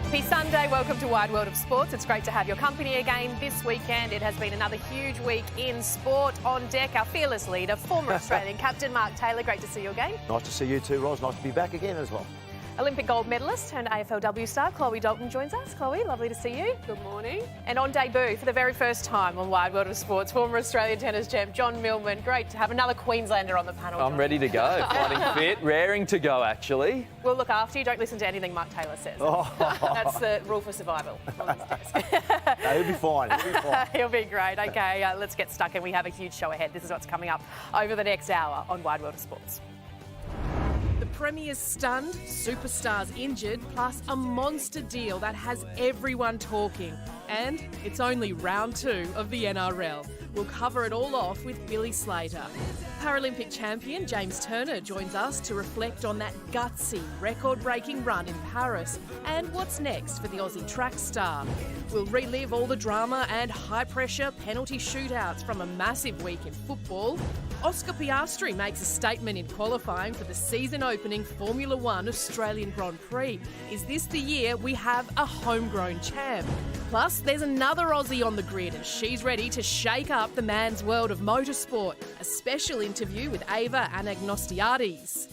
Happy Sunday. Welcome to Wide World of Sports. It's great to have your company again this weekend. It has been another huge week in sport. On deck, our fearless leader, former Australian captain Mark Taylor. Great to see you again. Nice to see you too, Ros. Nice to be back again as well. Olympic gold medalist and AFLW star Chloe Dalton joins us. Chloe, lovely to see you. Good morning. And on debut for the very first time on Wide World of Sports, former Australian tennis champ John Millman. Great to have another Queenslander on the panel. I'm ready to go. Fighting fit, raring to go actually. We'll look after you. Don't listen to anything Mark Taylor says. That's the rule for survival on this desk. No, he'll be fine. He'll be fine. He'll be great. Okay, let's get stuck in. We have a huge show ahead. This is what's coming up over the next hour on Wide World of Sports. The Premier's stunned, superstars injured, plus a monster deal that has everyone talking. And it's only round 2 of the NRL. We'll cover it all off with Billy Slater. Paralympic champion James Turner joins us to reflect on that gutsy, record-breaking run in Paris and what's next for the Aussie track star. We'll relive all the drama and high-pressure penalty shootouts from a massive week in football. Oscar Piastri makes a statement in qualifying for the season-opening Formula One Australian Grand Prix. Is this the year we have a homegrown champ? Plus, there's another Aussie on the grid and she's ready to shake up the man's world of motorsport. A special interview with Ava Anagnostiades.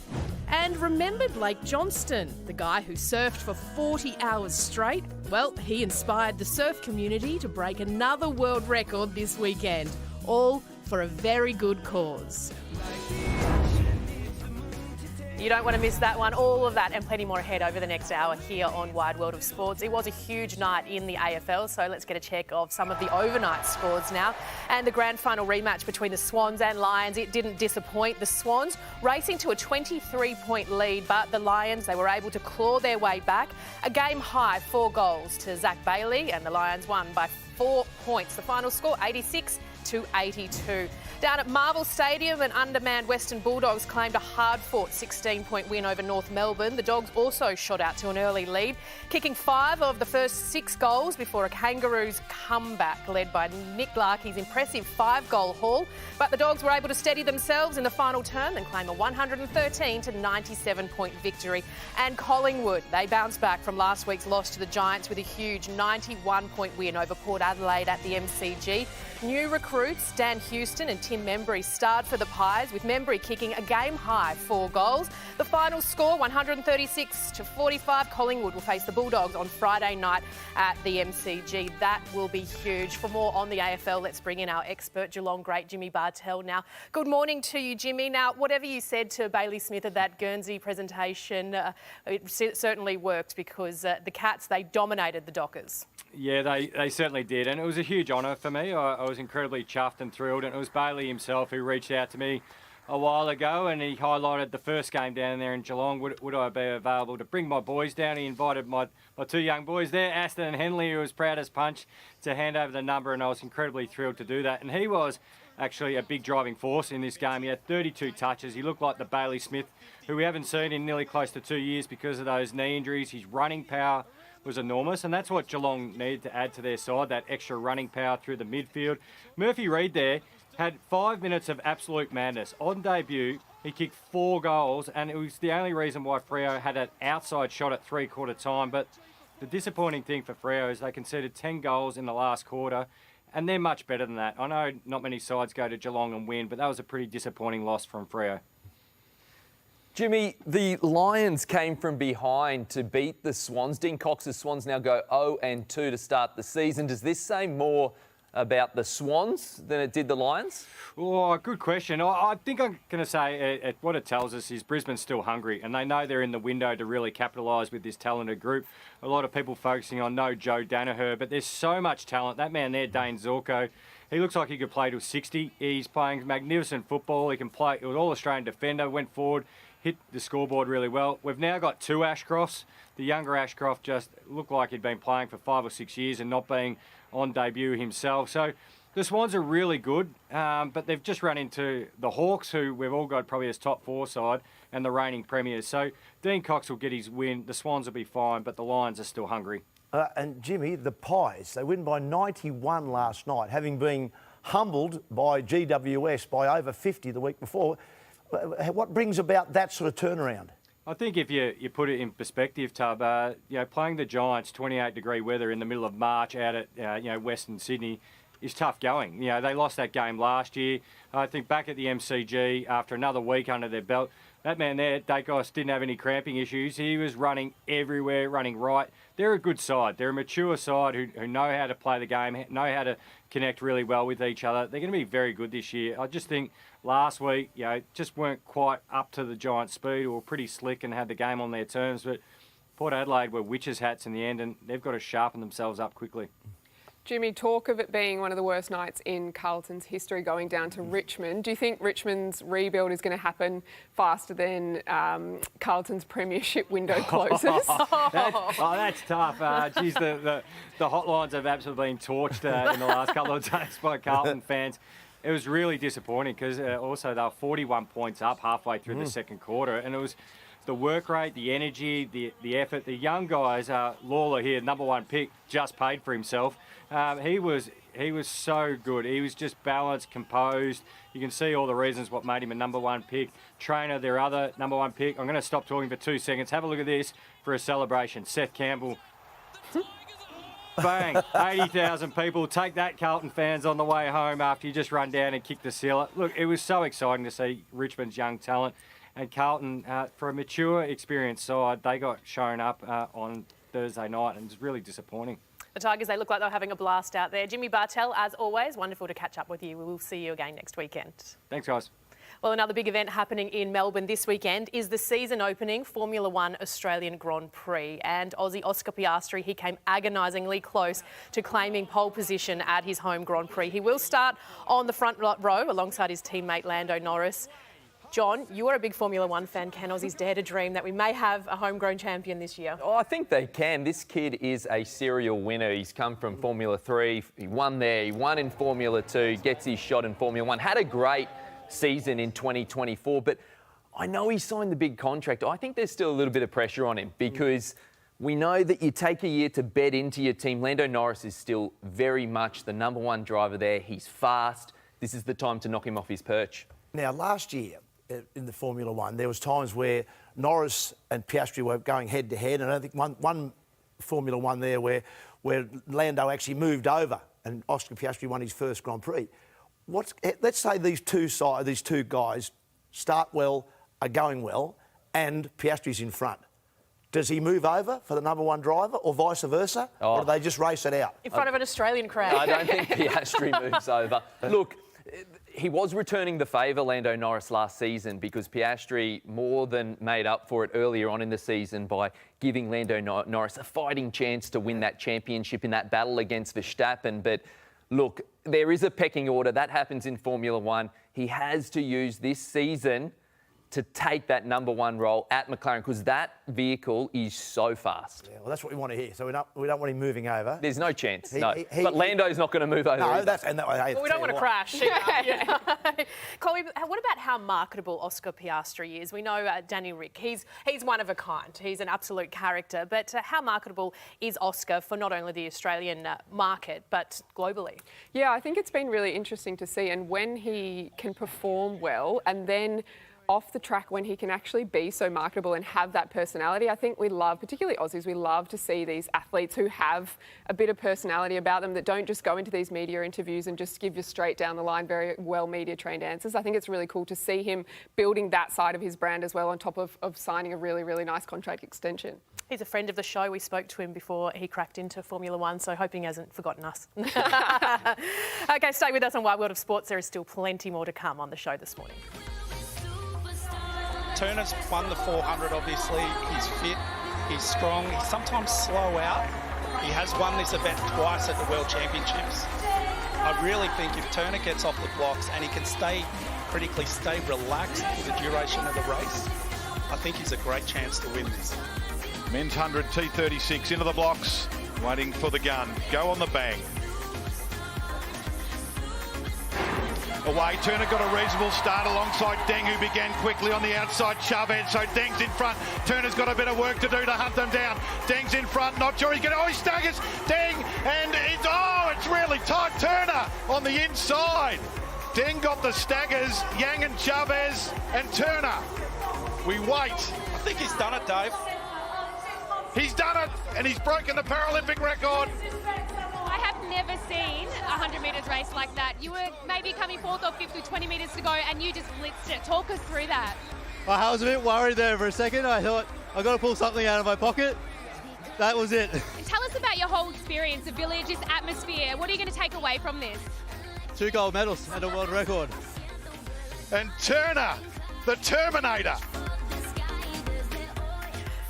And remember Blake Johnston, the guy who surfed for 40 hours straight? Well, he inspired the surf community to break another world record this weekend. All for a very good cause. You don't want to miss that one. All of that and plenty more ahead over the next hour here on Wide World of Sports. It was a huge night in the AFL, so let's get a check of some of the overnight scores now. And the grand final rematch between the Swans and Lions, it didn't disappoint. The Swans racing to a 23-point lead, but the Lions, they were able to claw their way back. A game high, 4 goals to Zach Bailey, and the Lions won by 4 points. The final score, 86-82. Down at Marvel Stadium, an undermanned Western Bulldogs claimed a hard-fought 16-point win over North Melbourne. The Dogs also shot out to an early lead, kicking 5 of the first 6 goals before a Kangaroos comeback led by Nick Larkey's impressive 5-goal haul. But the Dogs were able to steady themselves in the final term and claim a 113-97-point victory. And Collingwood, they bounced back from last week's loss to the Giants with a huge 91-point win over Port Adelaide at the MCG. New recruits Dan Houston and Tim Membry starred for the Pies, with Membry kicking a game-high 4 goals. The final score, 136-45. Collingwood will face the Bulldogs on Friday night at the MCG. That will be huge. For more on the AFL, let's bring in our expert, Geelong great Jimmy Bartell now. Good morning to you, Jimmy. Now, whatever you said to Bailey Smith at that Guernsey presentation, it certainly worked because the Cats, they dominated the Dockers. Yeah, they certainly did, and it was a huge honour for me. I was incredibly chuffed and thrilled, and it was Bailey himself who reached out to me a while ago, and he highlighted the first game down there in Geelong. Would I be available to bring my boys down? He invited my 2 young boys there, Aston and Henley, who was proud as punch, to hand over the number, and I was incredibly thrilled to do that. And he was actually a big driving force in this game. He had 32 touches. He looked like the Bailey Smith, who we haven't seen in nearly close to 2 years because of those knee injuries. His running power was enormous, and that's what Geelong needed to add to their side, that extra running power through the midfield. Murphy Reid there had 5 minutes of absolute madness. On debut, he kicked 4 goals, and it was the only reason why Freo had an outside shot at three-quarter time. But the disappointing thing for Freo is they conceded 10 goals in the last quarter, and they're much better than that. I know not many sides go to Geelong and win, but that was a pretty disappointing loss from Freo. Jimmy, the Lions came from behind to beat the Swans. Dean Cox's Swans now go 0-2 to start the season. Does this say more about the Swans than it did the Lions? Oh, good question. I think I'm going to say what it tells us is Brisbane's still hungry, and they know they're in the window to really capitalise with this talented group. A lot of people focusing on no Joe Danaher, but there's so much talent. That man there, Dane Zorko, he looks like he could play to 60. He's playing magnificent football. He can play. He was all-Australian defender, went forward, hit the scoreboard really well. We've now got 2 Ashcrofts. The younger Ashcroft just looked like he'd been playing for 5 or 6 years and not being on debut himself. So the Swans are really good, but they've just run into the Hawks, who we've all got probably as top 4 side, and the reigning premiers. So Dean Cox will get his win. The Swans will be fine, but the Lions are still hungry. And Jimmy, the Pies, they win by 91 last night, having been humbled by GWS by over 50 the week before. What brings about that sort of turnaround? I think if you put it in perspective, Tub, playing the Giants 28-degree weather in the middle of March out at Western Sydney is tough going. They lost that game last year. I think back at the MCG after another week under their belt, that man there, Dacos, didn't have any cramping issues. He was running everywhere, running right. They're a good side. They're a mature side who know how to play the game, know how to connect really well with each other. They're going to be very good this year. I just think last week, just weren't quite up to the Giants' speed, or pretty slick and had the game on their terms. But Port Adelaide were witches' hats in the end, and they've got to sharpen themselves up quickly. Jimmy, talk of it being one of the worst nights in Carlton's history going down to Richmond. Do you think Richmond's rebuild is going to happen faster than Carlton's premiership window closes? That's tough. Geez, the hotlines have absolutely been torched in the last couple of days by Carlton fans. It was really disappointing because also they were 41 points up halfway through the second quarter, and it was the work rate, the energy, the effort. The young guys, Lawler here, number 1 pick, just paid for himself. He was so good. He was just balanced, composed. You can see all the reasons what made him a number 1 pick. Trainer, their other number 1 pick. I'm going to stop talking for 2 seconds. Have a look at this for a celebration. Seth Campbell. Bang, 80,000 people. Take that, Carlton fans, on the way home after you just run down and kick the sealer. Look, it was so exciting to see Richmond's young talent. And Carlton, for a mature, experienced side, they got shown up on Thursday night, and it's really disappointing. The Tigers, they look like they're having a blast out there. Jimmy Bartell, as always, wonderful to catch up with you. We will see you again next weekend. Thanks, guys. Well, another big event happening in Melbourne this weekend is the season-opening Formula One Australian Grand Prix. And Aussie Oscar Piastri, he came agonisingly close to claiming pole position at his home Grand Prix. He will start on the front row alongside his teammate Lando Norris. John, you are a big Formula One fan. Can Aussies dare to dream that we may have a homegrown champion this year? Oh, I think they can. This kid is a serial winner. He's come from Formula 3. He won there. He won in Formula 2. Gets his shot in Formula 1. Had a great season in 2024. But I know he signed the big contract. I think there's still a little bit of pressure on him because we know that you take a year to bed into your team. Lando Norris is still very much the number 1 driver there. He's fast. This is the time to knock him off his perch. Now, last year in the Formula One, there was times where Norris and Piastri were going head-to-head, and I think one Formula One there where Lando actually moved over and Oscar Piastri won his first Grand Prix. Let's say these two guys start well, are going well, and Piastri's in front. Does he move over for the number 1 driver, or vice versa, or do they just race it out? In front of an Australian crowd. I don't think Piastri moves over. Look, he was returning the favour, Lando Norris, last season because Piastri more than made up for it earlier on in the season by giving Lando Norris a fighting chance to win that championship in that battle against Verstappen. But look, there is a pecking order. That happens in Formula One. He has to use this season to take that number 1 role at McLaren because that vehicle is so fast. Yeah, well, that's what we want to hear. So we don't want him moving over. There's no chance, but Lando's not going to move over. No, either. Well, we don't want to crash. Yeah. Chloe, what about how marketable Oscar Piastri is? We know Danny Rick, he's one of a kind. He's an absolute character. But how marketable is Oscar for not only the Australian market, but globally? Yeah, I think it's been really interesting to see. And when he can perform well and then off the track when he can actually be so marketable and have that personality. I think we love, particularly Aussies, we love to see these athletes who have a bit of personality about them that don't just go into these media interviews and just give you straight down the line very well media trained answers. I think it's really cool to see him building that side of his brand as well on top of signing a really, really nice contract extension. He's a friend of the show. We spoke to him before he cracked into Formula One, so hoping he hasn't forgotten us. OK, stay with us on Wide World of Sports. There is still plenty more to come on the show this morning. Turner's won the 400, obviously. He's fit, he's strong, he's sometimes slow out. He has won this event twice at the World Championships. I really think if Turner gets off the blocks and he can stay relaxed for the duration of the race, I think he's a great chance to win this. Men's 100, T36 into the blocks, waiting for the gun. Go on the bang. Away, Turner got a reasonable start alongside Deng, who began quickly on the outside Chavez. So Deng's in front. Turner's got a bit of work to do to hunt them down. Deng's in front, not sure he's going to... he staggers Deng, and it's really tight. Turner on the inside. Deng got the staggers, Yang and Chavez and Turner. We wait. I think he's done it, Dave. He's done it, and he's broken the Paralympic record. I have never seen a 100 metres race like that. You were maybe coming fourth or fifth with 20 metres to go, and you just blitzed it. Talk us through that. I was a bit worried there for a second. I thought, I've got to pull something out of my pocket. That was it. And tell us about your whole experience, the village, this atmosphere. What are you going to take away from this? 2 gold medals and a world record. And Turner, the Terminator.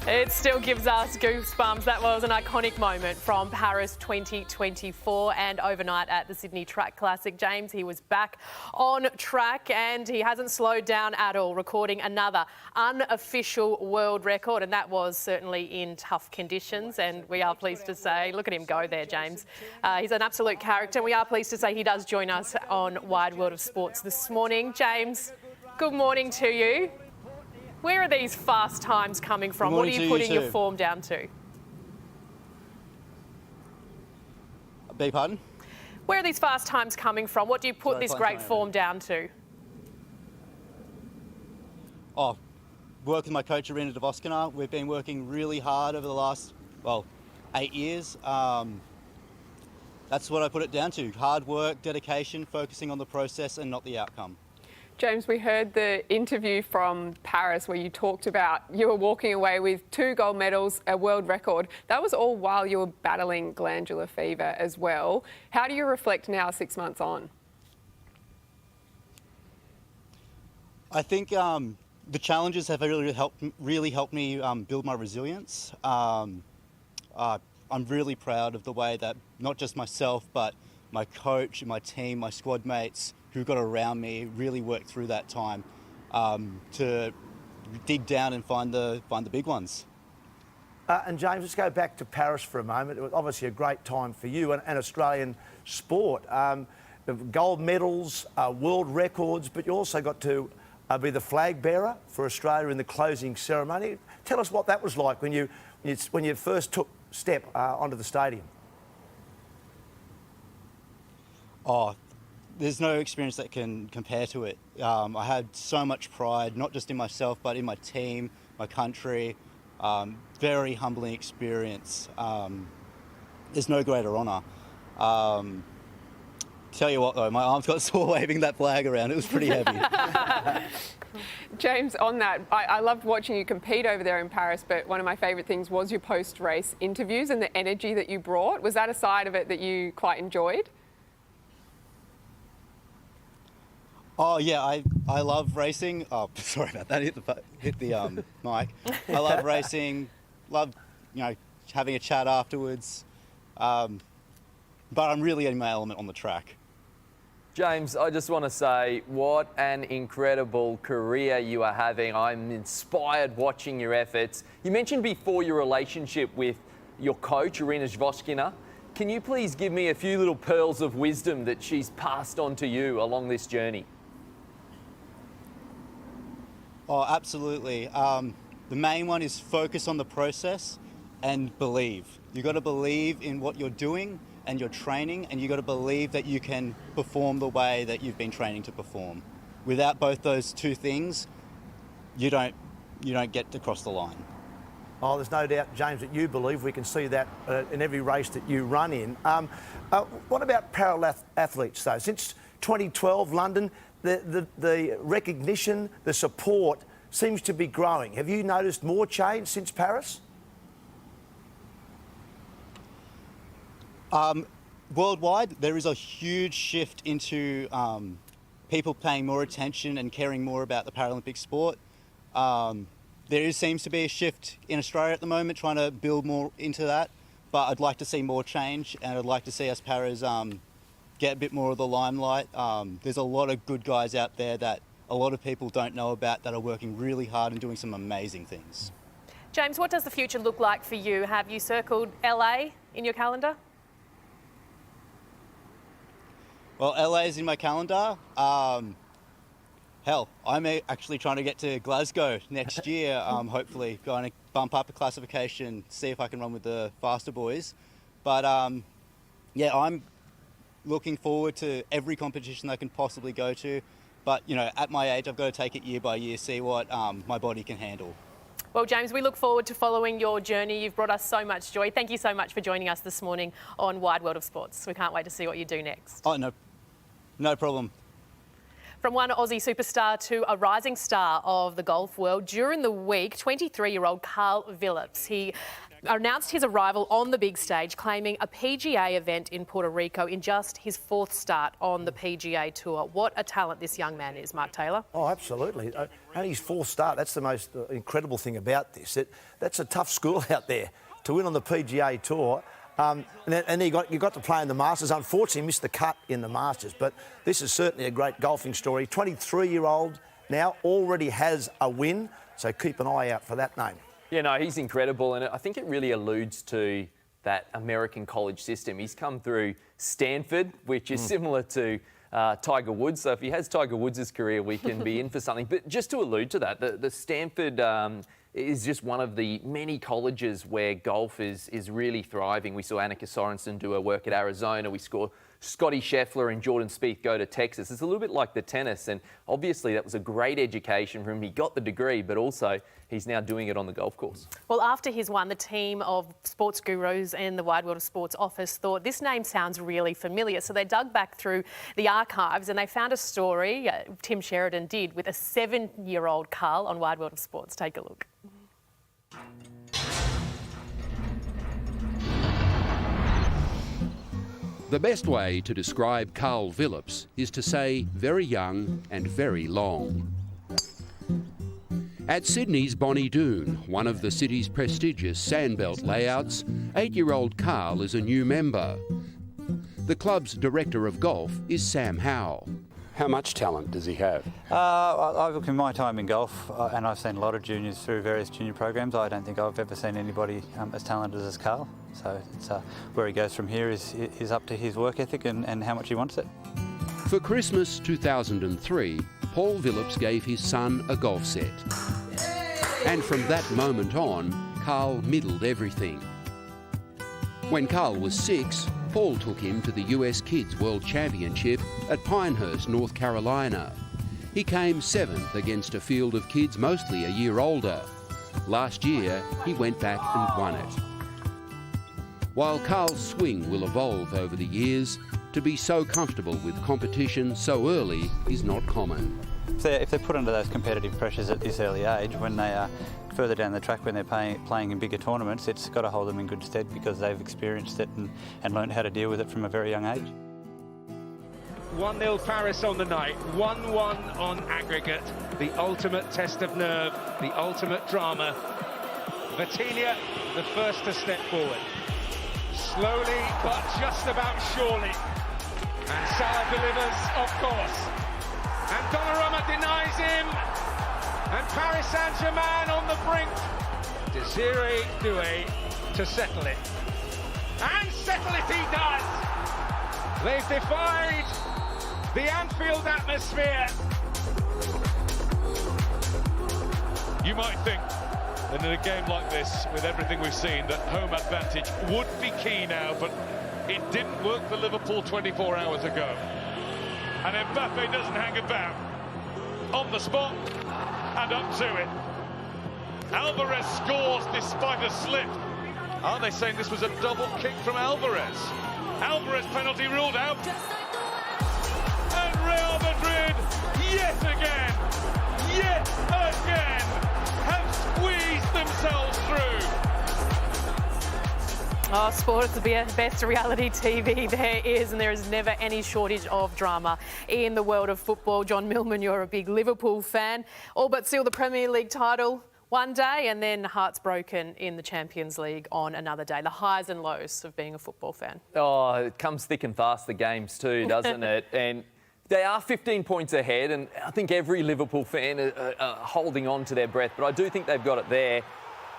It still gives us goosebumps. That was an iconic moment from Paris 2024 and overnight at the Sydney Track Classic. James, he was back on track and he hasn't slowed down at all, recording another unofficial world record, and that was certainly in tough conditions. And we are pleased to say, look at him go there, James. He's an absolute character. We are pleased to say he does join us on Wide World of Sports this morning. James, good morning to you. Where are these fast times coming from? What are you putting your form down to? Beg pardon? Where are these fast times coming from? What do you put this great form down to? Oh, work with my coach, Irina Dvoskina. We've been working really hard over the last, 8 years. That's what I put it down to. Hard work, dedication, focusing on the process and not the outcome. James, we heard the interview from Paris where you talked about you were walking away with 2 gold medals, a world record. That was all while you were battling glandular fever as well. How do you reflect now 6 months on? I think the challenges have really helped me build my resilience. I'm really proud of the way that not just myself, but my coach, my team, my squad mates who got around me really worked through that time to dig down and find the big ones. And James, let's go back to Paris for a moment. It was obviously a great time for you and Australian sport. Gold medals, world records, but you also got to be the flag bearer for Australia in the closing ceremony. Tell us what that was like when you first took step onto the stadium. Oh, there's no experience that can compare to it. I had so much pride, not just in myself, but in my team, my country. Very humbling experience. There's no greater honour. Tell you what though, my arms got sore waving that flag around. It was pretty heavy. James, on that, I loved watching you compete over there in Paris, but one of my favourite things was your post-race interviews and the energy that you brought. Was that a side of it that you quite enjoyed? Oh yeah, I love racing. Oh, sorry about that. Hit the mic. I love racing. Love having a chat afterwards. But I'm really in my element on the track. James, I just want to say what an incredible career you are having. I'm inspired watching your efforts. You mentioned before your relationship with your coach, Irina Dvoskina. Can you please give me a few little pearls of wisdom that she's passed on to you along this journey? Oh, absolutely. The main one is focus on the process and believe. You've got to believe in what you're doing and your training, and you've got to believe that you can perform the way that you've been training to perform. Without both those two things, you don't get to cross the line. Oh, there's no doubt, James, that you believe. We can see that in every race that you run in. What about para-athletes, though? Since 2012, London, the recognition, the support seems to be growing. Have you noticed more change since Paris? Worldwide, there is a huge shift into people paying more attention and caring more about the Paralympic sport. There seems to be a shift in Australia at the moment, trying to build more into that. But I'd like to see more change, and I'd like to see us Paras get a bit more of the limelight. There's a lot of good guys out there that a lot of people don't know about that are working really hard and doing some amazing things. James, what does the future look like for you? Have you circled LA in your calendar? Well, LA is in my calendar. Hell, I'm actually trying to get to Glasgow next year, hopefully going to bump up a classification, see if I can run with the faster boys. But yeah, I'm looking forward to every competition I can possibly go to. But, at my age, I've got to take it year by year, see what my body can handle. Well, James, we look forward to following your journey. You've brought us so much joy. Thank you so much for joining us this morning on Wide World of Sports. We can't wait to see what you do next. Oh, no problem. From one Aussie superstar to a rising star of the golf world, during the week, 23-year-old Carl Phillips, he announced his arrival on the big stage, claiming a PGA event in Puerto Rico in just his 4th start on the PGA Tour. What a talent this young man is, Mark Taylor. Oh, absolutely. Only his 4th start. That's the most incredible thing about this. That's a tough school out there to win on the PGA Tour. And you got to play in the Masters. Unfortunately, missed the cut in the Masters. But this is certainly a great golfing story. 23-year-old now, already has a win. So keep an eye out for that name. Yeah, no, he's incredible, and I think it really alludes to that American college system. He's come through Stanford, which is similar to Tiger Woods. So if he has Tiger Woods' career, we can be in for something. But just to allude to that, the Stanford is just one of the many colleges where golf is really thriving. We saw Annika Sorensen do her work at Arizona. We saw Scotty Scheffler and Jordan Spieth go to Texas. It's a little bit like the tennis, and obviously that was a great education for him. He got the degree, but also he's now doing it on the golf course. Well, after his won, the team of sports gurus in the Wide World of Sports office thought this name sounds really familiar. So they dug back through the archives and they found a story, Tim Sheridan did, with a 7-year-old Carl on Wide World of Sports. Take a look. The best way to describe Carl Phillips is to say very young and very long. At Sydney's Bonnie Doon, one of the city's prestigious sandbelt layouts, 8-year-old Carl is a new member. The club's director of golf is Sam Howe. How much talent does he have? I look, in my time in golf, and I've seen a lot of juniors through various junior programs, I don't think I've ever seen anybody as talented as Carl. So it's, where he goes from here is up to his work ethic and how much he wants it. For Christmas 2003, Paul Phillips gave his son a golf set. And from that moment on, Carl middled everything. When Carl was 6, Paul took him to the US Kids World Championship at Pinehurst, North Carolina. He came 7th against a field of kids mostly a year older. Last year, he went back and won it. While Carl's swing will evolve over the years, to be so comfortable with competition so early is not common. If they're put under those competitive pressures at this early age, when they are further down the track, when they're playing in bigger tournaments, it's got to hold them in good stead because they've experienced it and learned how to deal with it from a very young age. 1-0 Paris on the night, 1-1 on aggregate, the ultimate test of nerve, the ultimate drama. Vatilia, the first to step forward. Slowly, but just about surely. And Salah delivers, of course. And Donnarumma denies him. And Paris Saint-Germain on the brink. Desiree Doué to settle it. And settle it he does! They've defied the Anfield atmosphere. You might think that in a game like this, with everything we've seen, that home advantage would be key now, but it didn't work for Liverpool 24 hours ago. And Mbappe doesn't hang about. On the spot and up to it. Alvarez scores despite a slip. Are they saying this was a double kick from Alvarez? Alvarez penalty ruled out. And Real Madrid, yet again, have squeezed themselves through. Oh, sport is the best reality TV there is, and there is never any shortage of drama in the world of football. John Millman, you're a big Liverpool fan. All but seal the Premier League title one day and then hearts broken in the Champions League on another day. The highs and lows of being a football fan. Oh, it comes thick and fast, the games too, doesn't it? And they are 15 points ahead, and I think every Liverpool fan are holding on to their breath, but I do think they've got it there.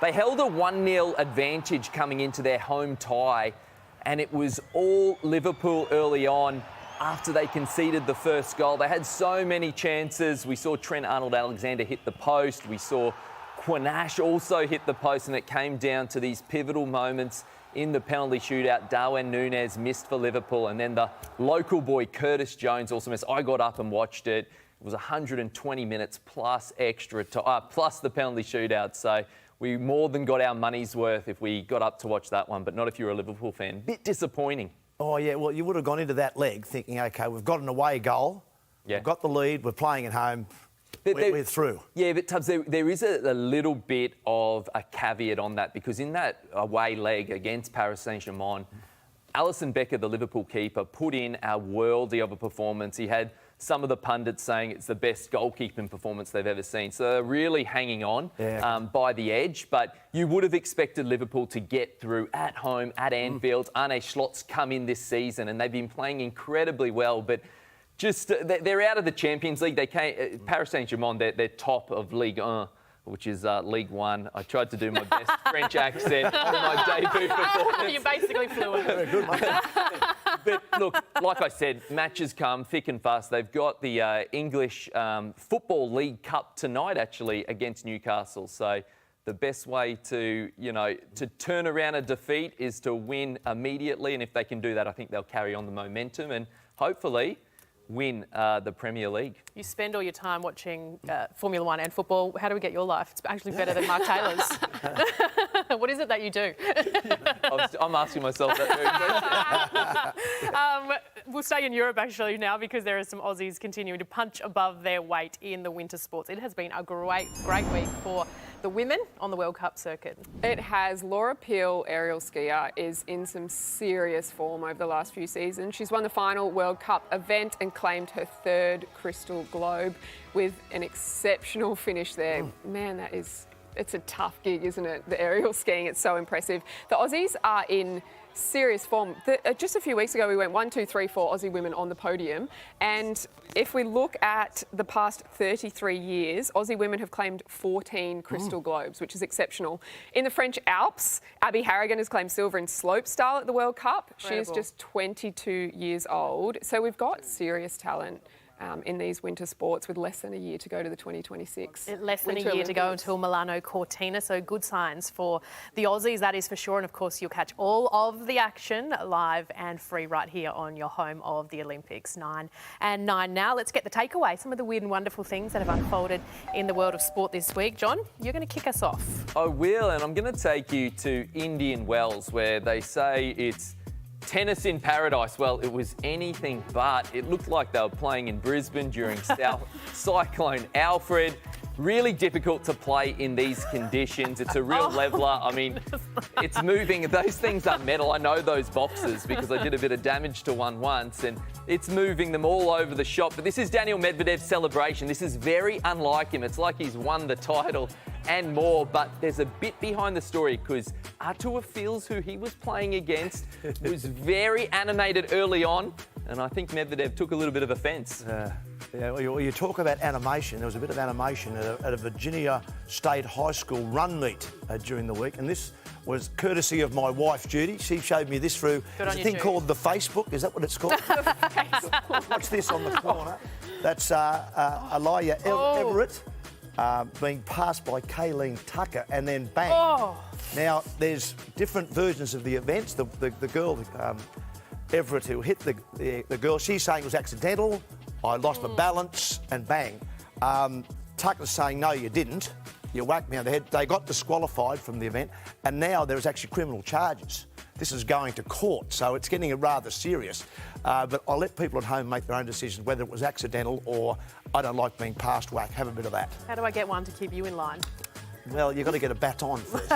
They held a 1-0 advantage coming into their home tie, and it was all Liverpool early on after they conceded the first goal. They had so many chances. We saw Trent Arnold-Alexander hit the post. We saw Quinash also hit the post, and it came down to these pivotal moments in the penalty shootout. Darwin Núñez missed for Liverpool, and then the local boy Curtis Jones also missed. I got up and watched it. It was 120 minutes plus extra time, plus the penalty shootout. So we more than got our money's worth if we got up to watch that one, but not if you're a Liverpool fan. Bit disappointing. Oh, yeah, well, you would have gone into that leg thinking, OK, we've got an away goal, we've got the lead, we're playing at home, we're through. Yeah, but Tubbs, there is a little bit of a caveat on that, because in that away leg against Paris Saint-Germain, Alisson Becker, the Liverpool keeper, put in a worldie of a performance. He had some of the pundits saying it's the best goalkeeping performance they've ever seen. So they're really hanging on by the edge. But you would have expected Liverpool to get through at home, at Anfield. Arne Slot's come in this season and they've been playing incredibly well. But just they're out of the Champions League. They came, Paris Saint-Germain, they're top of Ligue 1. Which is League One. I tried to do my best French accent on my debut performance. You're basically fluent. Very good, mate. But look, like I said, matches come thick and fast. They've got the English Football League Cup tonight, actually, against Newcastle. So the best way to, to turn around a defeat is to win immediately. And if they can do that, I think they'll carry on the momentum and hopefully win the Premier League. You spend all your time watching Formula One and football. How do we get your life? It's actually better than Mark Taylor's. What is it that you do? I'm asking myself that very question. We'll stay in Europe actually now, because there are some Aussies continuing to punch above their weight in the winter sports. It has been a great week for the women on the World Cup circuit. It has. Laura Peel, aerial skier, is in some serious form over the last few seasons. She's won the final World Cup event and claimed her third Crystal Globe with an exceptional finish there. Man, it's a tough gig, isn't it? The aerial skiing, it's so impressive. The Aussies are in serious form. Just a few weeks ago, we went 1, 2, 3, 4 Aussie women on the podium. And if we look at the past 33 years, Aussie women have claimed 14 Crystal Globes, which is exceptional. In the French Alps, Abby Harrigan has claimed silver in slopestyle at the World Cup. Incredible. She is just 22 years old. So we've got serious talent in these winter sports with less than a year to go to the 2026 Less than Winter a year to go Olympics. until Milano Cortina, so good signs for the Aussies, that is for sure. And of course, you'll catch all of the action live and free right here on your home of the Olympics. 9 and 9 now. Let's get the takeaway, some of the weird and wonderful things that have unfolded in the world of sport this week. John, you're going to kick us off. I will, and I'm going to take you to Indian Wells, where they say it's tennis in paradise. Well, it was anything but. It looked like they were playing in Brisbane during Cyclone Alfred. Really difficult to play in these conditions. It's a real leveller. I mean, it's moving. Those things are metal. I know those boxes because I did a bit of damage to one once, and it's moving them all over the shop. But this is Daniil Medvedev's celebration. This is very unlike him. It's like he's won the title and more, but there's a bit behind the story because Artur Fils, who he was playing against, was very animated early on, and I think Medvedev took a little bit of offence. Yeah, you talk about animation. There was a bit of animation at a Virginia State High School run meet during the week, and this was courtesy of my wife, Judy. She showed me this through a thing called the Facebook. Is that what it's called? Watch this on the corner. That's Elijah Everett being passed by Kayleen Tucker, and then bang. Now, there's different versions of the events. The girl, Everett, who hit the girl, she's saying it was accidental. I lost my balance, and bang. Tucker's saying, no, you didn't. You whacked me on the head. They got disqualified from the event, and now there's actually criminal charges. This is going to court, so it's getting rather serious. But I'll let people at home make their own decisions whether it was accidental or I don't like being passed whack. Have a bit of that. How do I get one to keep you in line? Well, you've got to get a baton first.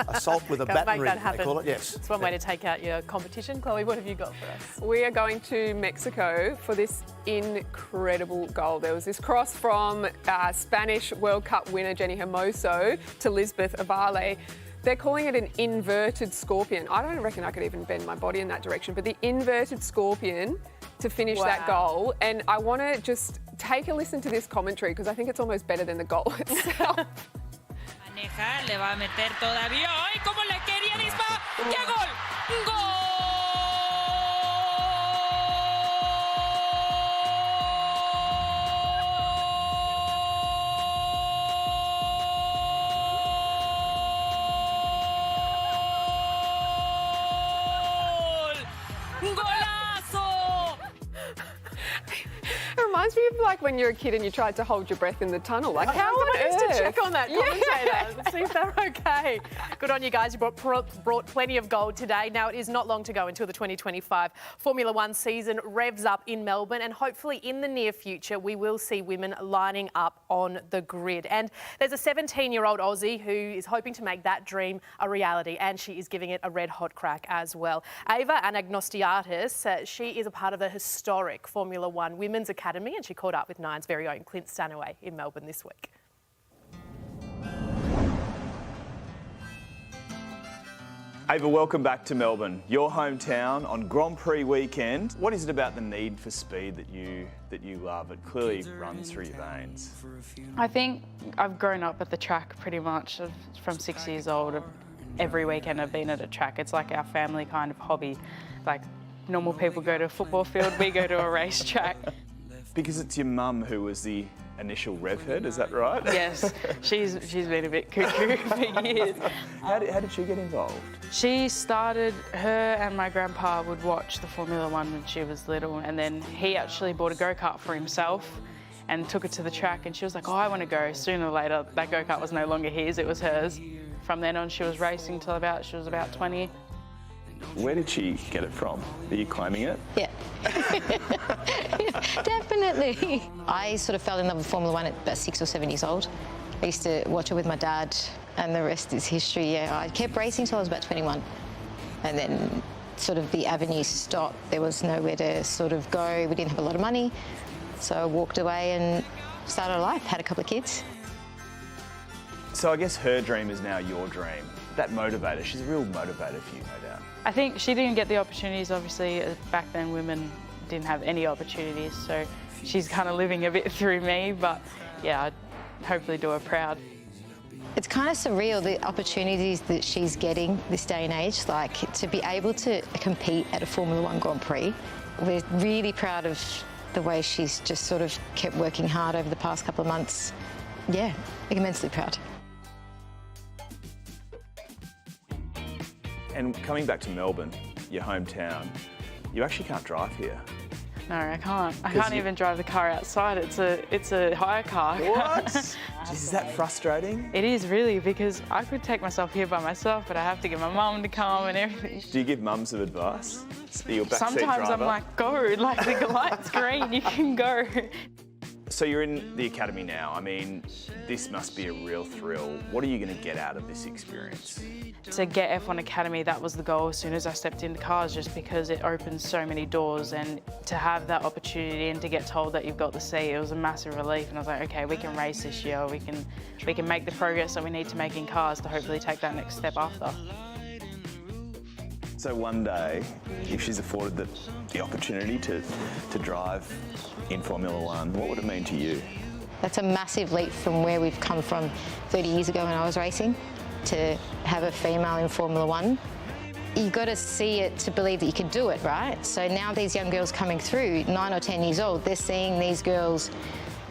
Assault with a baton ring, they call it, yes. It's one way to take out your competition. Chloe, what have you got for us? We are going to Mexico for this incredible goal. There was this cross from Spanish World Cup winner Jenny Hermoso to Lisbeth Avale. They're calling it an inverted scorpion. I don't reckon I could even bend my body in that direction, but the inverted scorpion to finish that goal. And I want to just take a listen to this commentary because I think it's almost better than the goal itself. Le va a meter todavía. ¡Ay, cómo le quería disparar! ¡Qué gol! ¡Gol! reminds me of like when you're a kid and you tried to hold your breath in the tunnel. Like, how on Someone earth? needs to check on that commentator, see if they're okay. Good on you guys. You brought plenty of gold today. Now, it is not long to go until the 2025 Formula One season revs up in Melbourne, and hopefully in the near future we will see women lining up on the grid. And there's a 17-year-old Aussie who is hoping to make that dream a reality, and she is giving it a red-hot crack as well. Ava Anagnostiatis, she is a part of the historic Formula One Women's Academy, and she caught up with Nine's very own Clint Stanaway in Melbourne this week. Ava, welcome back to Melbourne, your hometown on Grand Prix weekend. What is it about the need for speed that you love? It clearly runs through your veins. I think I've grown up at the track pretty much from 6 years old. Every weekend I've been at a track. It's like our family kind of hobby. Like normal people go to a football field, we go to a racetrack. Because it's your mum who was the initial rev head, is that right? Yes, she's been a bit cuckoo for years. How did she get involved? She started, her and my grandpa would watch the Formula One when she was little, and then he actually bought a go-kart for himself and took it to the track, and she was like, oh, I want to go. Sooner or later, that go-kart was no longer his, it was hers. From then on, she was racing till she was about 20. Where did she get it from? Are you claiming it? Yeah. Definitely. I sort of fell in love with Formula One at about 6 or 7 years old. I used to watch it with my dad, and the rest is history. Yeah, I kept racing till I was about 21. And then sort of the avenue stopped. There was nowhere to sort of go. We didn't have a lot of money. So I walked away and started a life, had a couple of kids. So I guess her dream is now your dream. That motivator, she's a real motivator for you, no doubt. I think she didn't get the opportunities, obviously. Back then, women didn't have any opportunities, so she's kind of living a bit through me, but yeah, I'd hopefully do her proud. It's kind of surreal, the opportunities that she's getting this day and age, like to be able to compete at a Formula One Grand Prix. We're really proud of the way she's just sort of kept working hard over the past couple of months. Yeah, immensely proud. And coming back to Melbourne, your hometown, you actually can't drive here. No, I can't. I can't even drive the car outside. It's a hire car. What? Jeez, is that frustrating? It is really, because I could take myself here by myself, but I have to get my mum to come and everything. Do you give mums some advice? Your backseat Sometimes driver? I'm like, go, like the light's green, you can go. So you're in the academy now. I mean, this must be a real thrill. What are you going to get out of this experience? To get F1 Academy, that was the goal as soon as I stepped into cars, just because it opens so many doors, and to have that opportunity and to get told that you've got the seat, it was a massive relief. And I was like, okay, we can race this year, we can make the progress that we need to make in cars to hopefully take that next step after. So one day, if she's afforded the opportunity to drive in Formula One, what would it mean to you? That's a massive leap from where we've come from 30 years ago when I was racing to have a female in Formula One. You've got to see it to believe that you can do it, right? So now these young girls coming through, 9 or 10 years old, they're seeing these girls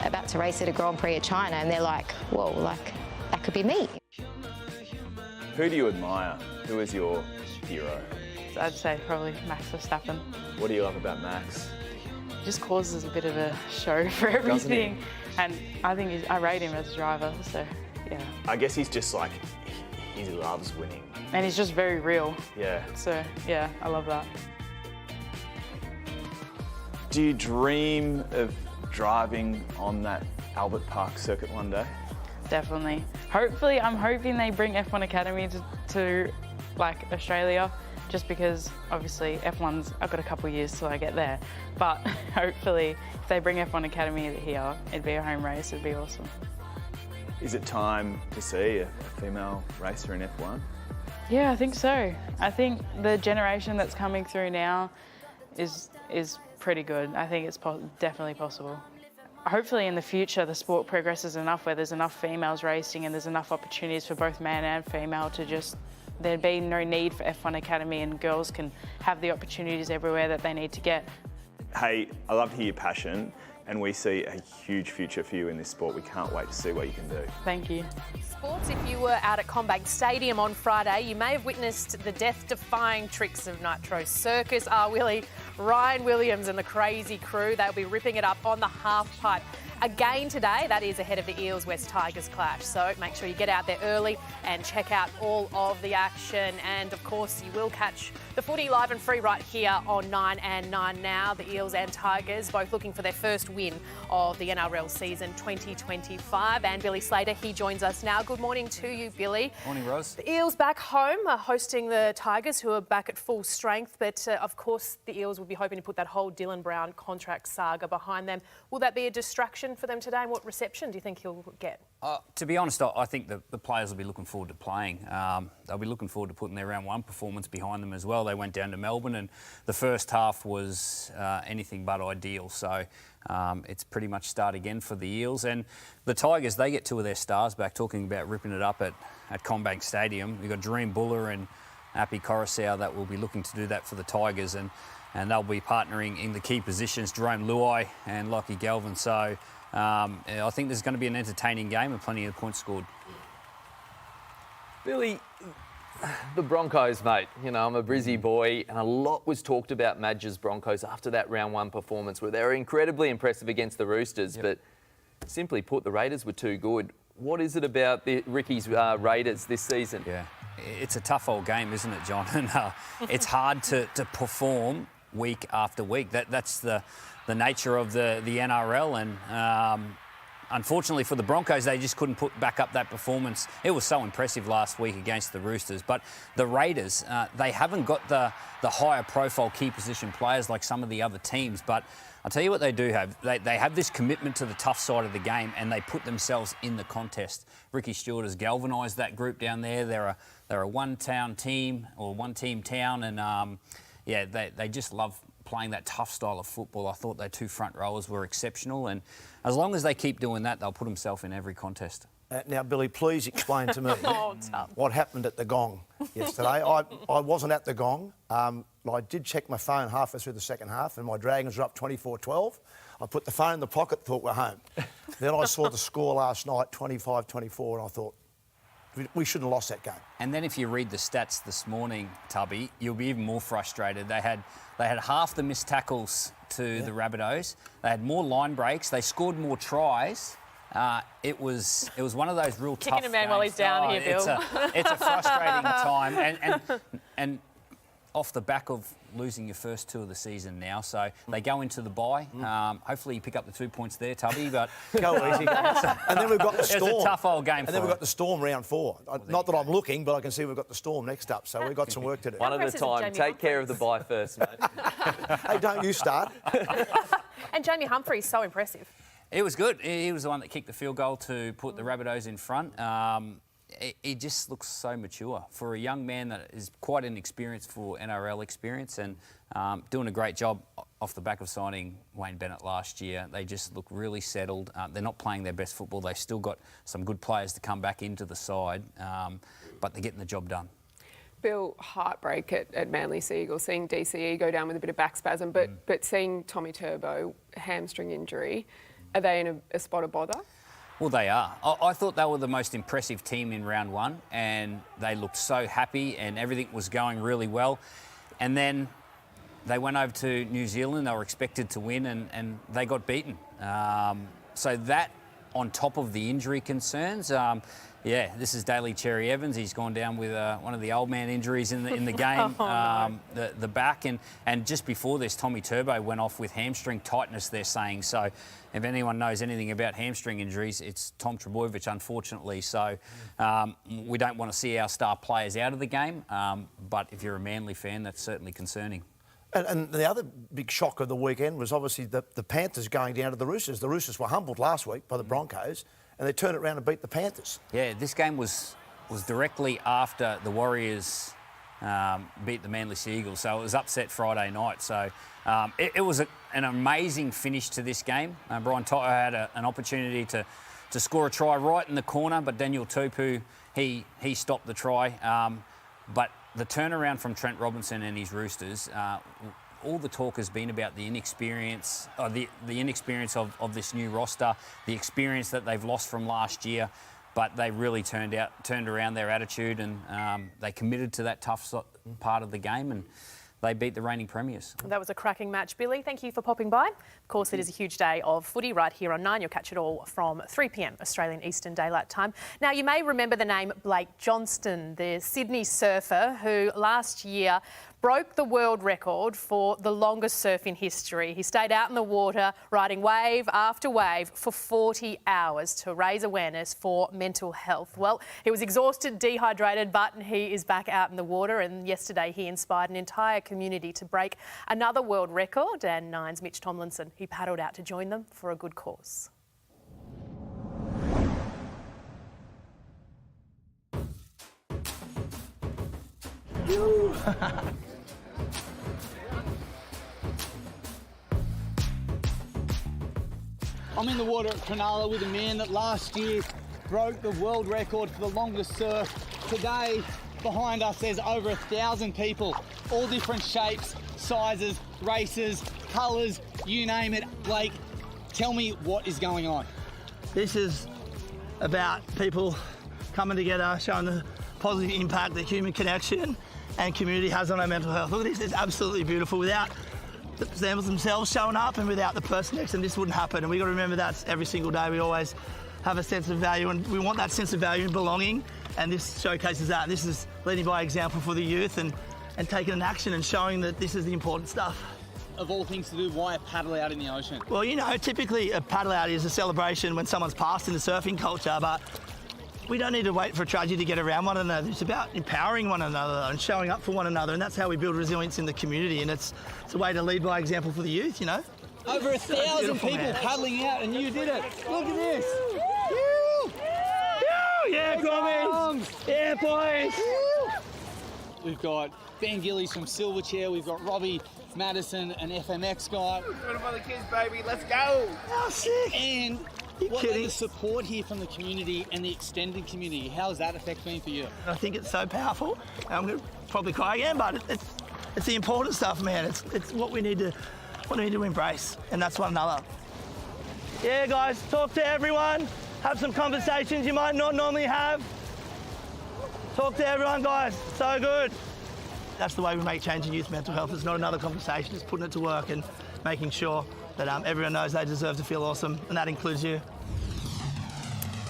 about to race at a Grand Prix of China, and they're like, whoa, like, that could be me. Who do you admire? Who is your hero? I'd say probably Max Verstappen. What do you love about Max? He just causes a bit of a show for everything. And I think I rate him as a driver, so yeah. I guess he's just like, he loves winning. And he's just very real. Yeah. So yeah, I love that. Do you dream of driving on that Albert Park circuit one day? Definitely. Hopefully, I'm hoping they bring F1 Academy to like Australia, just because obviously F1's, I've got a couple of years till I get there. But hopefully, if they bring F1 Academy here, it'd be a home race, it'd be awesome. Is it time to see a female racer in F1? Yeah, I think so. I think the generation that's coming through now is pretty good. I think it's definitely possible. Hopefully in the future the sport progresses enough where there's enough females racing and there's enough opportunities for both man and female to just, there'd be no need for F1 Academy and girls can have the opportunities everywhere that they need to get. Hey, I love to hear your passion. and we see a huge future for you in this sport. We can't wait to see what you can do. Thank you. Sports, if you were out at CommBank Stadium on Friday, you may have witnessed the death-defying tricks of Nitro Circus. Willie, Ryan Williams and the crazy crew, they'll be ripping it up on the half pipe again today. That is ahead of the Eels West Tigers clash. So make sure you get out there early and check out all of the action. And of course, you will catch the footy live and free right here on 9 and 9 now. The Eels and Tigers both looking for their first win of the NRL season 2025. And Billy Slater, he joins us now. Good morning to you, Billy. Morning, Rose. The Eels back home are hosting the Tigers, who are back at full strength. But of course, the Eels will be hoping to put that whole Dylan Brown contract saga behind them. Will that be a distraction for them today, and what reception do you think he'll get? To be honest, I think the players will be looking forward to playing. They'll be looking forward to putting their round one performance behind them as well. They went down to Melbourne and the first half was anything but ideal. So it's pretty much start again for the Eels. And the Tigers, they get two of their stars back, talking about ripping it up at CommBank Stadium. You've got Dream Buller and Api Coruscant that will be looking to do that for the Tigers. And they'll be partnering in the key positions, Jerome Luai and Lockie Galvin. So I think there's going to be an entertaining game and plenty of points scored. Billy, the Broncos, mate. You know, I'm a Brizzy boy, and a lot was talked about Madge's Broncos after that round one performance, where they were incredibly impressive against the Roosters. Yep. But simply put, the Raiders were too good. What is it about Ricky's Raiders this season? Yeah, it's a tough old game, isn't it, John? And it's hard to perform week after week. That's the nature of the NRL, and unfortunately for the Broncos, they just couldn't put back up that performance. It was so impressive last week against the Roosters. But the Raiders, they haven't got the higher profile key position players like some of the other teams. But I'll tell you what they do have. They have this commitment to the tough side of the game, and they put themselves in the contest. Ricky Stewart has galvanised that group down there. They're a one-town team, or one-team town, and they just love playing that tough style of football. I thought their two front rowers were exceptional, and as long as they keep doing that, they'll put themselves in every contest. Now, Billy, please explain to me what happened at the Gong yesterday. I wasn't at the Gong. I did check my phone halfway through the second half, and my Dragons were up 24-12. I put the phone in the pocket, thought we're home. Then I saw the score last night, 25-24, and I thought, we shouldn't have lost that game. And then if you read the stats this morning, Tubby, you'll be even more frustrated. They had half the missed tackles to the Rabbitohs. They had more line breaks. They scored more tries. It was one of those real tough Kicking a man while he's down here, Bill. It's a frustrating time. And off the back of losing your first two of the season now, so they go into the bye. Hopefully you pick up the 2 points there, Tubby, but... Go easy. And then we've got the Storm. It's a tough old game and then we've got the Storm round 4. Not that I'm looking, but I can see we've got the Storm next up, so we've got some work to do. One at a time. Take care of the bye first, mate. Hey, don't you start. And Jamie Humphrey's so impressive. It was good. He was the one that kicked the field goal to put the Rabbitohs in front. He just looks so mature for a young man that is quite inexperienced for NRL experience, and doing a great job off the back of signing Wayne Bennett last year. They just look really settled. They're not playing their best football. They've still got some good players to come back into the side, but they're getting the job done. Bill, heartbreak at Manly Seagulls, seeing DCE go down with a bit of back spasm, but seeing Tommy Turbo, hamstring injury, are they in a spot of bother? Well, they are. I thought they were the most impressive team in round one, and they looked so happy and everything was going really well. And then they went over to New Zealand. They were expected to win, and they got beaten. So that, on top of the injury concerns, this is Daly Cherry Evans. He's gone down with one of the old man injuries in the game, the back. And just before this, Tommy Turbo went off with hamstring tightness, they're saying. So if anyone knows anything about hamstring injuries, it's Tom Trbojevic, unfortunately. So we don't want to see our star players out of the game. But if you're a Manly fan, that's certainly concerning. And the other big shock of the weekend was obviously the Panthers going down to the Roosters. The Roosters were humbled last week by the Broncos, and they turned it around and beat the Panthers. Yeah, this game was directly after the Warriors beat the Manly Seagulls, so it was upset Friday night. So it was an amazing finish to this game. Brian Toto had an opportunity to score a try right in the corner, but Daniel Tupu, he stopped the try. But the turnaround from Trent Robinson and his Roosters all the talk has been about the inexperience, the inexperience of this new roster, the experience that they've lost from last year. But they really turned around their attitude, and they committed to that tough part of the game, and they beat the reigning premiers. That was a cracking match, Billy. Thank you for popping by. Of course, it is a huge day of footy right here on 9. You'll catch it all from 3 p.m. Australian Eastern Daylight Time. Now, you may remember the name Blake Johnston, the Sydney surfer who last year broke the world record for the longest surf in history. He stayed out in the water, riding wave after wave for 40 hours to raise awareness for mental health. Well, he was exhausted, dehydrated, but he is back out in the water, and yesterday he inspired an entire community to break another world record, and Nine's Mitch Tomlinson, he paddled out to join them for a good cause. I'm in the water at Cronulla with a man that last year broke the world record for the longest surf. Today, behind us, there's over 1,000 people, all different shapes, sizes, races, colours, you name it. Blake, tell me what is going on. This is about people coming together, showing the positive impact that human connection and community has on our mental health. Look at this, it's absolutely beautiful. Without them themselves showing up and without the person next to them, this wouldn't happen. And we've got to remember that every single day. We always have a sense of value, and we want that sense of value and belonging, and this showcases that. This is leading by example for the youth and taking an action and showing that this is the important stuff. Of all things to do, why a paddle out in the ocean? Well, you know, typically a paddle out is a celebration when someone's passed in the surfing culture, but we don't need to wait for a tragedy to get around one another. It's about empowering one another and showing up for one another, and that's how we build resilience in the community, and it's a way to lead by example for the youth, you know. Over 1,000 people paddling out, and you did it. Look at this. Yeah, Grommies. Yeah, boys. We've got Ben Gillies from Silverchair. We've got Robbie Madison, an FMX guy. One of the kids, baby. Let's go. Oh, sick. And what about the support here from the community and the extended community? How has that effect been for you? I think it's so powerful. I'm going to probably cry again, but it's the important stuff, man. It's what we need to embrace, and that's one another. Yeah, guys, talk to everyone. Have some conversations you might not normally have. Talk to everyone, guys. So good. That's the way we make change in youth mental health. It's not another conversation. It's putting it to work and making sure that everyone knows they deserve to feel awesome, and that includes you.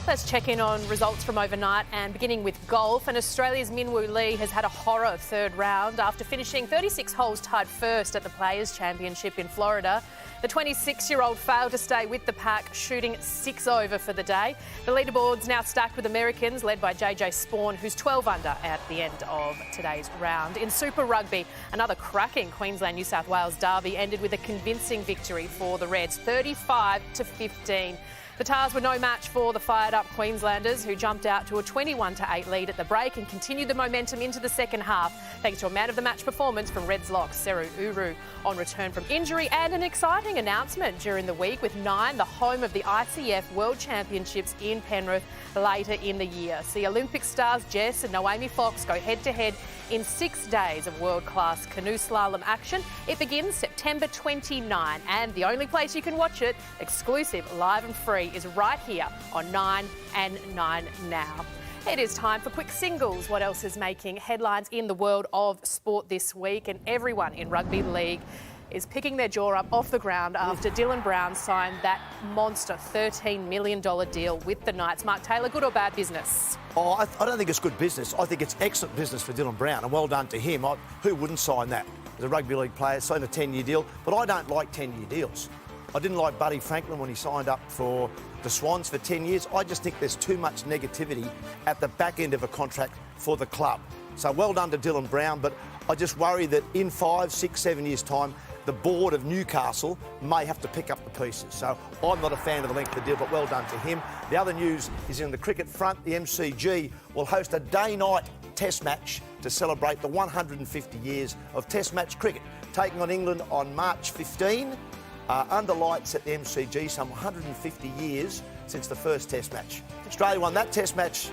Let's check in on results from overnight, and beginning with golf. And Australia's Minwoo Lee has had a horror third round after finishing 36 holes tied first at the Players' Championship in Florida. The 26-year-old failed to stay with the pack, shooting 6 over for the day. The leaderboard's now stacked with Americans, led by JJ Spawn, who's 12 under at the end of today's round. In Super Rugby, another cracking Queensland-New South Wales derby ended with a convincing victory for the Reds, 35-15. The Tars were no match for the fired-up Queenslanders, who jumped out to a 21-8 lead at the break and continued the momentum into the second half, thanks to a man-of-the-match performance from Reds lock Seru Uru on return from injury, and an exciting announcement during the week with Nine, the home of the ICF World Championships in Penrith later in the year. See Olympic stars Jess and Naomi Fox go head-to-head in 6 days of world-class canoe slalom action. It begins September 29, and the only place you can watch it, exclusive, live and free, is right here on 9 and 9 Now. It is time for quick singles. What else is making headlines in the world of sport this week? And everyone in rugby league is picking their jaw up off the ground after Dylan Brown signed that monster $13 million deal with the Knights. Mark Taylor, good or bad business? Oh, I don't think it's good business. I think it's excellent business for Dylan Brown, and well done to him. Who wouldn't sign that? As a rugby league player, signed a 10-year deal, but I don't like 10-year deals. I didn't like Buddy Franklin when he signed up for the Swans for 10 years. I just think there's too much negativity at the back end of a contract for the club. So well done to Dylan Brown, but I just worry that in 5, 6, 7 years' time, the board of Newcastle may have to pick up the pieces. So I'm not a fan of the length of the deal, but well done to him. The other news is in the cricket front. The MCG will host a day-night test match to celebrate the 150 years of test match cricket, taking on England on March 15. Under lights at the MCG, some 150 years since the first test match. Australia won that test match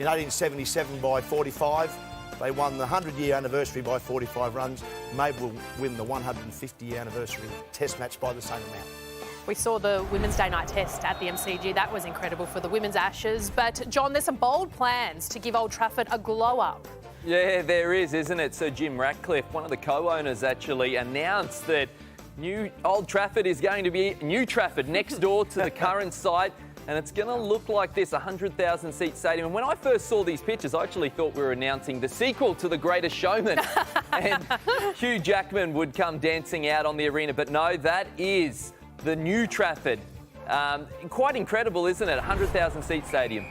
in 1877 by 45. They won the 100-year anniversary by 45 runs. Maybe we'll win the 150-year anniversary test match by the same amount. We saw the Women's Day night test at the MCG. That was incredible for the Women's Ashes. But, John, there's some bold plans to give Old Trafford a glow-up. Yeah, there is, isn't it? So Jim Ratcliffe, one of the co-owners, actually announced that new Old Trafford is going to be New Trafford next door to the current site. And it's going to look like this, 100,000-seat stadium. And when I first saw these pictures, I actually thought we were announcing the sequel to The Greatest Showman. And Hugh Jackman would come dancing out on the arena. But no, that is the New Trafford. Quite incredible, isn't it? 100,000-seat stadium.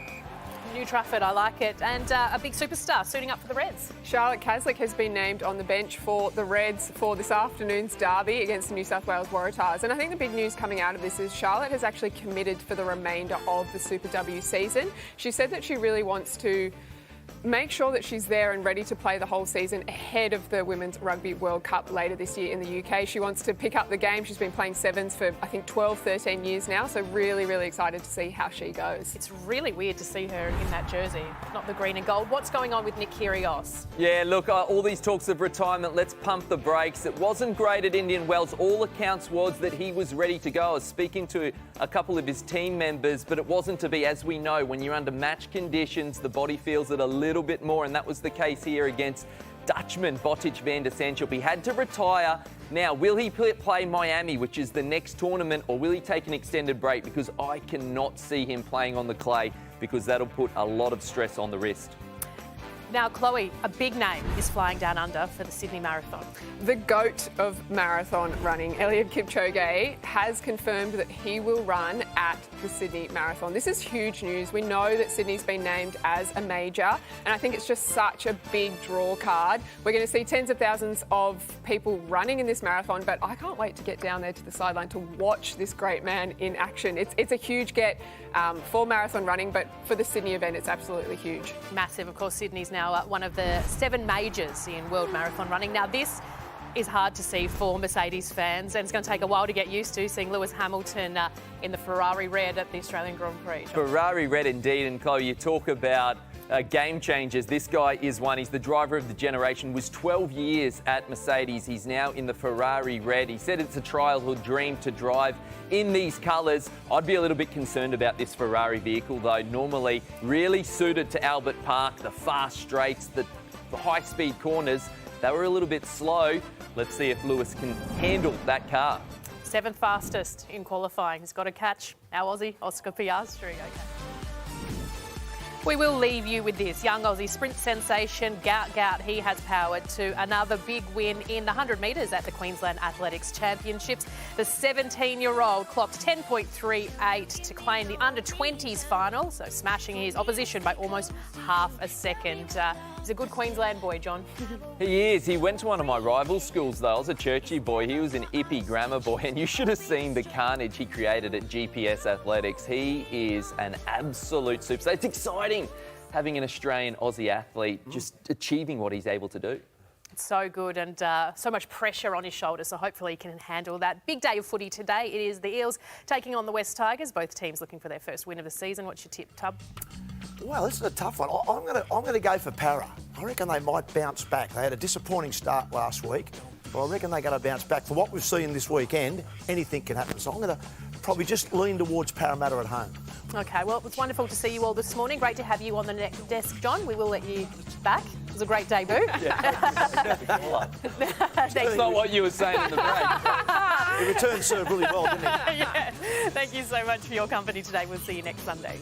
New Trafford, I like it. And a big superstar suiting up for the Reds. Charlotte Caslick has been named on the bench for the Reds for this afternoon's derby against the New South Wales Waratahs. And I think the big news coming out of this is Charlotte has actually committed for the remainder of the Super W season. She said that she really wants to make sure that she's there and ready to play the whole season ahead of the Women's Rugby World Cup later this year in the UK. She wants to pick up the game. She's been playing sevens for, I think, 12, 13 years now. So really, really excited to see how she goes. It's really weird to see her in that jersey, not the green and gold. What's going on with Nick Kyrgios? Yeah, look, all these talks of retirement, let's pump the brakes. It wasn't great at Indian Wells. All accounts was that he was ready to go. I was speaking to a couple of his team members, but it wasn't to be. As we know, when you're under match conditions, the body feels it a little bit more, and that was the case here against Dutchman Botic van der Sandschulp. He had to retire. Now, will he play Miami, which is the next tournament, or will he take an extended break? Because I cannot see him playing on the clay, because that'll put a lot of stress on the wrist. Now, Chloe, a big name is flying down under for the Sydney Marathon. The GOAT of marathon running, Eliud Kipchoge, has confirmed that he will run at the Sydney Marathon. This is huge news. We know that Sydney's been named as a major, and I think it's just such a big draw card. We're going to see tens of thousands of people running in this marathon, but I can't wait to get down there to the sideline to watch this great man in action. It's a huge get for marathon running, but for the Sydney event, it's absolutely huge. Massive. Of course, Sydney's now one of the 7 majors in world marathon running. Now, this is hard to see for Mercedes fans, and it's going to take a while to get used to seeing Lewis Hamilton in the Ferrari red at the Australian Grand Prix. Ferrari red indeed, and Chloe, you talk about game changers. This guy is one. He's the driver of the generation, was 12 years at Mercedes. He's now in the Ferrari red. He said it's a childhood dream to drive in these colours. I'd be a little bit concerned about this Ferrari vehicle, though. Normally really suited to Albert Park, the fast straights, the high-speed corners. They were a little bit slow. Let's see if Lewis can handle that car. 7th fastest in qualifying. He's got to catch our Aussie, Oscar Piastri. Okay. We will leave you with this. Young Aussie sprint sensation, Gout. He has powered to another big win in the 100 metres at the Queensland Athletics Championships. The 17-year-old clocked 10.38 to claim the under-20s final, so smashing his opposition by almost half a second. He's a good Queensland boy, John. He is. He went to one of my rival schools, though. I was a churchy boy. He was an Ippy grammar boy, and you should have seen the carnage he created at GPS Athletics. He is an absolute superstar. It's exciting having an Australian Aussie athlete just achieving what he's able to do. It's so good, and so much pressure on his shoulders, so hopefully he can handle that. Big day of footy today. It is the Eels taking on the West Tigers, both teams looking for their first win of the season. What's your tip, Tub? Well, this is a tough one. I'm going to go for Para. I reckon they might bounce back. They had a disappointing start last week, but I reckon they're going to bounce back. For what we've seen this weekend, anything can happen. So I'm going to probably just lean towards Parramatta at home. OK, well, it was wonderful to see you all this morning. Great to have you on the desk, John. We will let you back. It was a great debut. That's not what you were saying in the break. He returned serve really well, didn't he? Yeah. Thank you so much for your company today. We'll see you next Sunday.